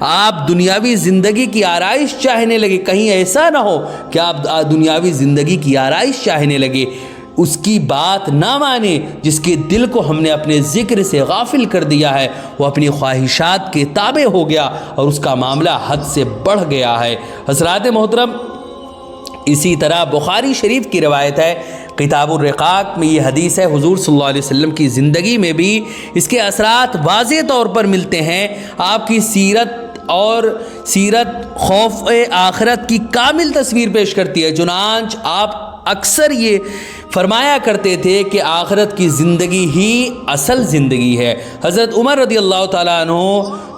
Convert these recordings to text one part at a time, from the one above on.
آپ دنیاوی زندگی کی آرائش چاہنے لگے، کہیں ایسا نہ ہو کہ آپ دنیاوی زندگی کی آرائش چاہنے لگے، اس کی بات نہ مانے جس کے دل کو ہم نے اپنے ذکر سے غافل کر دیا ہے، وہ اپنی خواہشات کے تابع ہو گیا اور اس کا معاملہ حد سے بڑھ گیا ہے۔ حضرات محترم، اسی طرح بخاری شریف کی روایت ہے، کتاب الرقاق میں یہ حدیث ہے، حضور صلی اللہ علیہ وسلم کی زندگی میں بھی اس کے اثرات واضح طور پر ملتے ہیں۔ آپ کی سیرت خوف آخرت کی کامل تصویر پیش کرتی ہے، چنانچہ آپ اکثر یہ فرمایا کرتے تھے کہ آخرت کی زندگی ہی اصل زندگی ہے۔ حضرت عمر رضی اللہ تعالیٰ عنہ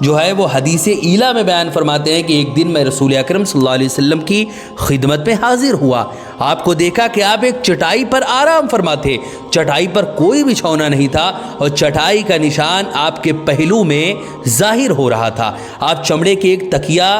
جو ہے وہ حدیث ایلا میں بیان فرماتے ہیں کہ ایک دن میں رسول اکرم صلی اللہ علیہ وسلم کی خدمت میں حاضر ہوا، آپ کو دیکھا کہ آپ ایک چٹائی پر آرام فرما تھے، چٹائی پر کوئی بچھونا نہیں تھا اور چٹائی کا نشان آپ کے پہلو میں ظاہر ہو رہا تھا، آپ چمڑے کے ایک تکیہ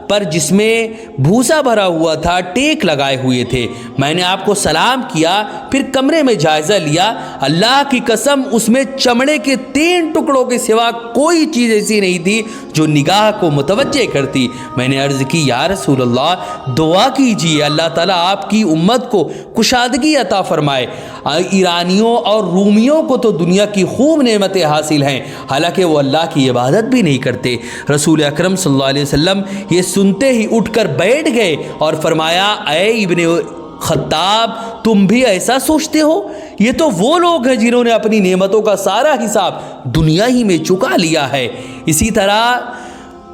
پر جس میں بھوسا بھرا ہوا تھا ٹیک لگائے ہوئے تھے۔ میں نے آپ کو سلام کیا، پھر کمرے میں جائزہ لیا، اللہ کی قسم اس میں چمڑے کے 3 ٹکڑوں کے سوا کوئی چیز ایسی نہیں تھی جو نگاہ کو متوجہ کرتی۔ میں نے عرض کی، یا رسول اللہ دعا کیجیے اللہ تعالیٰ آپ کی امت کو کشادگی عطا فرمائے۔ ایرانیوں اور رومیوں کو تو دنیا کی خوب نعمتیں حاصل ہیں، حالانکہ وہ اللہ کی عبادت بھی نہیں کرتے۔ رسول اکرم صلی اللہ علیہ وسلم یہ سنتے ہی اٹھ کر بیٹھ گئے اور فرمایا، اے ابن خطاب تم بھی ایسا سوچتے ہو؟ یہ تو وہ لوگ ہیں جنہوں نے اپنی نعمتوں کا سارا حساب دنیا ہی میں چکا لیا ہے۔ اسی طرح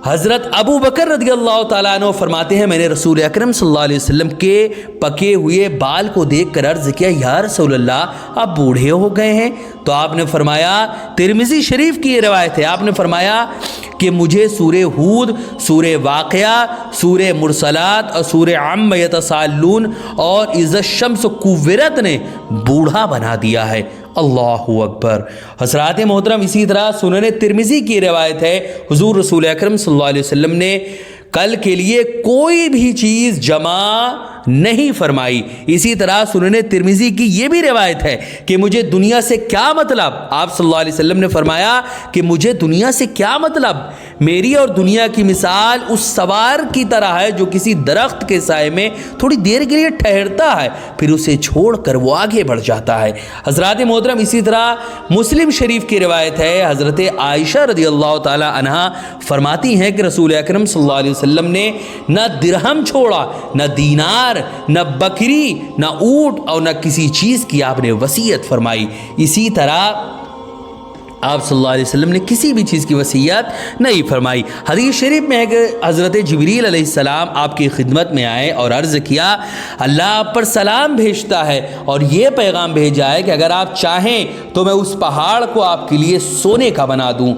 حضرت ابو بکر رضی اللہ تعالیٰ عنہ فرماتے ہیں، میں نے رسول اکرم صلی اللہ علیہ وسلم کے پکے ہوئے بال کو دیکھ کر عرض کیا، یا رسول اللہ آپ بوڑھے ہو گئے ہیں؟ تو آپ نے فرمایا، ترمذی شریف کی یہ روایت ہے، آپ نے فرمایا کہ مجھے سورہ ہود، سورہ واقعہ، سورہ مرسلات اور سورہ عم یتساءلون اور اذا الشمس کوورت نے بوڑھا بنا دیا ہے۔ اللہ اکبر۔ حضرات محترم، اسی طرح سنن ترمذی کی روایت ہے، حضور رسول اکرم صلی اللہ علیہ وسلم نے کل کے لیے کوئی بھی چیز جمع نہیں فرمائی۔ اسی طرح سنن ترمذی کی یہ بھی روایت ہے کہ مجھے دنیا سے کیا مطلب، آپ صلی اللہ علیہ وسلم نے فرمایا کہ مجھے دنیا سے کیا مطلب، میری اور دنیا کی مثال اس سوار کی طرح ہے جو کسی درخت کے سائے میں تھوڑی دیر کے لیے ٹھہرتا ہے، پھر اسے چھوڑ کر وہ آگے بڑھ جاتا ہے۔ حضرات محترم، اسی طرح مسلم شریف کی روایت ہے، حضرت عائشہ رضی اللہ تعالی عنہا فرماتی ہیں کہ رسول اکرم صلی اللہ علیہ وسلم نے نہ درہم چھوڑا، نہ دینار، نہ بکری، نہ اونٹ اور نہ کسی چیز کی آپ نے وصیت فرمائی۔ اسی طرح آپ صلی اللہ علیہ وسلم نے کسی بھی چیز کی وصیت نہیں فرمائی۔ حدیث شریف میں ہے کہ حضرت جبریل علیہ السلام آپ کی خدمت میں آئے اور عرض کیا، اللہ آپ پر سلام بھیجتا ہے اور یہ پیغام بھیجا ہے کہ اگر آپ چاہیں تو میں اس پہاڑ کو آپ کے لیے سونے کا بنا دوں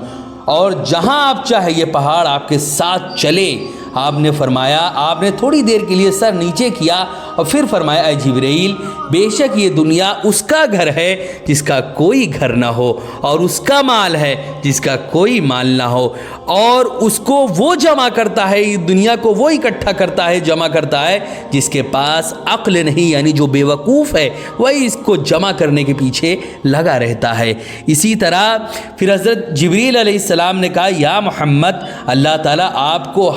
اور جہاں آپ چاہیں یہ پہاڑ آپ کے ساتھ چلے۔ آپ نے فرمایا، آپ نے تھوڑی دیر کے لیے سر نیچے کیا اور پھر فرمایا، اے جبرائیل بے شک یہ دنیا اس کا گھر ہے جس کا کوئی گھر نہ ہو، اور اس کا مال ہے جس کا کوئی مال نہ ہو، اور اس کو وہ جمع کرتا ہے، دنیا کو وہ اکٹھا کرتا ہے، جمع کرتا ہے جس کے پاس عقل نہیں، یعنی جو بے وقوف ہے وہی اس کو جمع کرنے کے پیچھے لگا رہتا ہے۔ اسی طرح پھر حضرت جبریل علیہ السلام نے کہا، یا محمد اللہ تعالیٰ آپ کو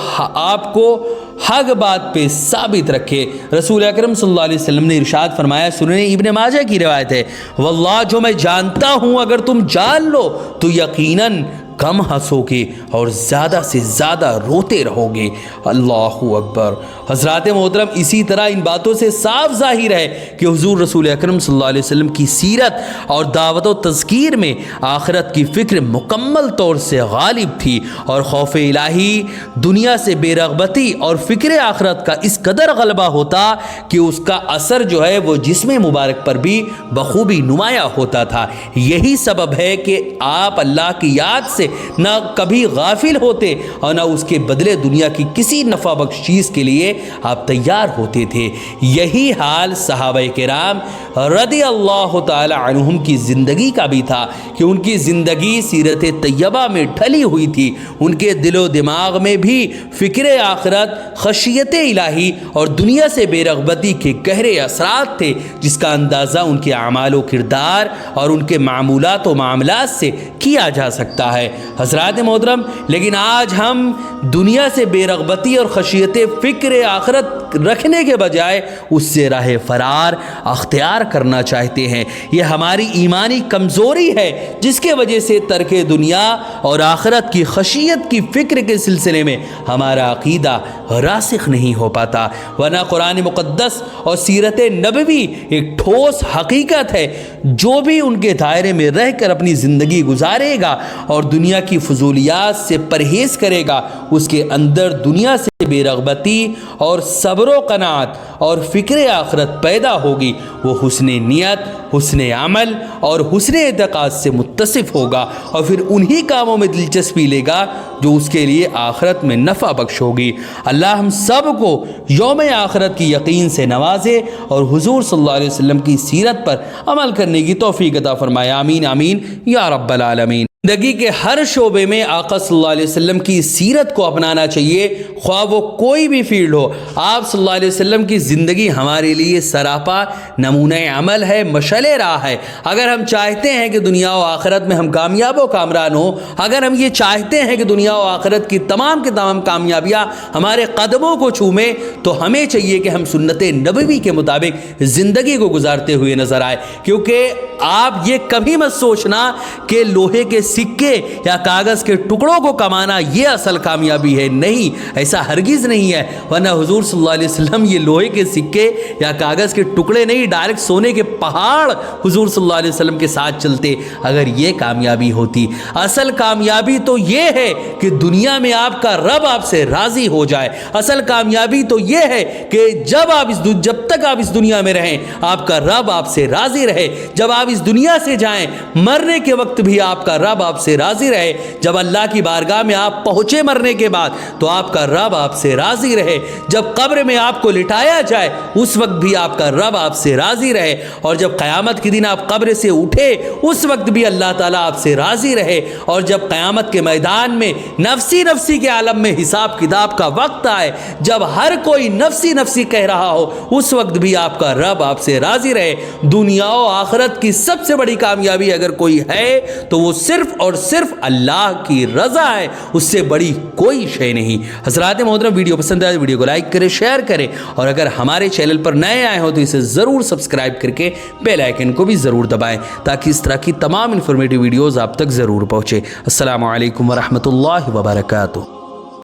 حق بات پہ ثابت رکھے۔ رسول اکرم صلی اللہ علیہ وسلم نے ارشاد فرمایا، سنن ابن ماجہ کی روایت ہے، واللہ جو میں جانتا ہوں اگر تم جان لو تو یقیناً کم ہنسو گے اور زیادہ سے زیادہ روتے رہو گے۔ اللہ اکبر۔ حضرات محترم، اسی طرح ان باتوں سے صاف ظاہر ہے کہ حضور رسول اکرم صلی اللہ علیہ وسلم کی سیرت اور دعوت و تذکیر میں آخرت کی فکر مکمل طور سے غالب تھی، اور خوف الہی، دنیا سے بے رغبتی اور فکر آخرت کا اس قدر غلبہ ہوتا کہ اس کا اثر جو ہے وہ جسم مبارک پر بھی بخوبی نمایاں ہوتا تھا۔ یہی سبب ہے کہ آپ اللہ کی یاد سے نہ کبھی غافل ہوتے اور نہ اس کے بدلے دنیا کی کسی نفع بخش چیز کے لیے آپ تیار ہوتے تھے۔ یہی حال صحابہ کرام رضی اللہ تعالی عنہم کی زندگی کا بھی تھا کہ ان کی زندگی سیرت طیبہ میں ڈھلی ہوئی تھی، ان کے دل و دماغ میں بھی فکر آخرت، خشیت الہی اور دنیا سے بے رغبتی کے گہرے اثرات تھے، جس کا اندازہ ان کے اعمال و کردار اور ان کے معمولات و معاملات سے کیا جا سکتا ہے۔ حضرات محترم، لیکن آج ہم دنیا سے بے رغبتی اور خشیت فکر آخرت رکھنے کے بجائے اس سے راہ فرار اختیار کرنا چاہتے ہیں۔ یہ ہماری ایمانی کمزوری ہے جس کے وجہ سے ترک دنیا اور آخرت کی خشیت کی فکر کے سلسلے میں ہمارا عقیدہ راسخ نہیں ہو پاتا، ورنہ قرآن مقدس اور سیرت نبوی ایک ٹھوس حقیقت ہے۔ جو بھی ان کے دائرے میں رہ کر اپنی زندگی گزارے گا اور دنیا کی فضولیات سے پرہیز کرے گا، اس کے اندر دنیا سے بے رغبتی اور صبر و قناعت اور فکر آخرت پیدا ہوگی۔ وہ حسن نیت، حسن عمل اور حسن اعتقاد سے متصف ہوگا اور پھر انہی کاموں میں دلچسپی لے گا جو اس کے لیے آخرت میں نفع بخش ہوگی۔ اللہ ہم سب کو یوم آخرت کی یقین سے نوازے اور حضور صلی اللہ علیہ وسلم کی سیرت پر عمل کرنے کی توفیق عطا فرمائے، آمین آمین یا رب العالمین۔ زندگی کے ہر شعبے میں آقا صلی اللہ علیہ وسلم کی سیرت کو اپنانا چاہیے، خواہ وہ کوئی بھی فیلڈ ہو۔ آپ صلی اللہ علیہ وسلم کی زندگی ہمارے لیے سراپا نمونہ عمل ہے، مشعل راہ ہے۔ اگر ہم چاہتے ہیں کہ دنیا و آخرت میں ہم کامیاب و کامران ہوں، اگر ہم یہ چاہتے ہیں کہ دنیا و آخرت کی تمام کامیابیاں ہمارے قدموں کو چھومیں، تو ہمیں چاہیے کہ ہم سنت نبوی کے مطابق زندگی کو گزارتے ہوئے نظر آئے، کیونکہ آپ یہ کبھی مت سوچنا کہ لوہے کے سکے یا کاغذ کے ٹکڑوں کو کمانا یہ اصل کامیابی ہے، نہیں، ایسا ہرگز نہیں ہے۔ ورنہ حضور صلی اللہ علیہ وسلم یہ لوہے کے سکے یا کاغذ کے ٹکڑے نہیں، ڈائریکٹ سونے کے پہاڑ حضور صلی اللہ علیہ وسلم کے ساتھ چلتے اگر یہ کامیابی ہوتی۔ اصل کامیابی تو یہ ہے کہ دنیا میں آپ کا رب آپ سے راضی ہو جائے۔ اصل کامیابی تو یہ ہے کہ جب تک آپ اس دنیا میں رہیں آپ کا رب آپ سے راضی رہے، جب آپ اس دنیا سے جائیں مرنے کے وقت بھی آپ کا رب آپ سے راضی رہے، جب اللہ کی بارگاہ میں آپ پہنچے مرنے کے بعد تو آپ کا رب آپ سے راضی رہے، جب قبر میں آپ کو لٹایا جائے اس وقت بھی آپ کا رب آپ سے راضی رہے، اور جب قیامت کے دن آپ قبر سے اٹھے اس وقت بھی اللہ تعالیٰ آپ سے راضی رہے، اور جب قیامت کے میدان میں نفسی کے عالم میں حساب کتاب کا وقت آئے، جب ہر کوئی نفسی کہہ رہا ہو اس وقت بھی آپ کا رب آپ سے راضی رہے۔ دنیا و آخرت کی سب سے بڑی کامیابی اگر کوئی ہے تو وہ صرف اور صرف اللہ کی رضا ہے، اس سے بڑی کوئی شے نہیں۔ حضرات محترم، ویڈیو پسند آئے ویڈیو کو لائک کریں، شیئر کریں، اور اگر ہمارے چینل پر نئے آئے ہو تو اسے ضرور سبسکرائب کر کے بیل آئیکن کو بھی ضرور دبائیں تاکہ اس طرح کی تمام انفارمیٹیو ویڈیوز آپ تک ضرور پہنچے۔ السلام علیکم ورحمۃ اللہ وبرکاتہ۔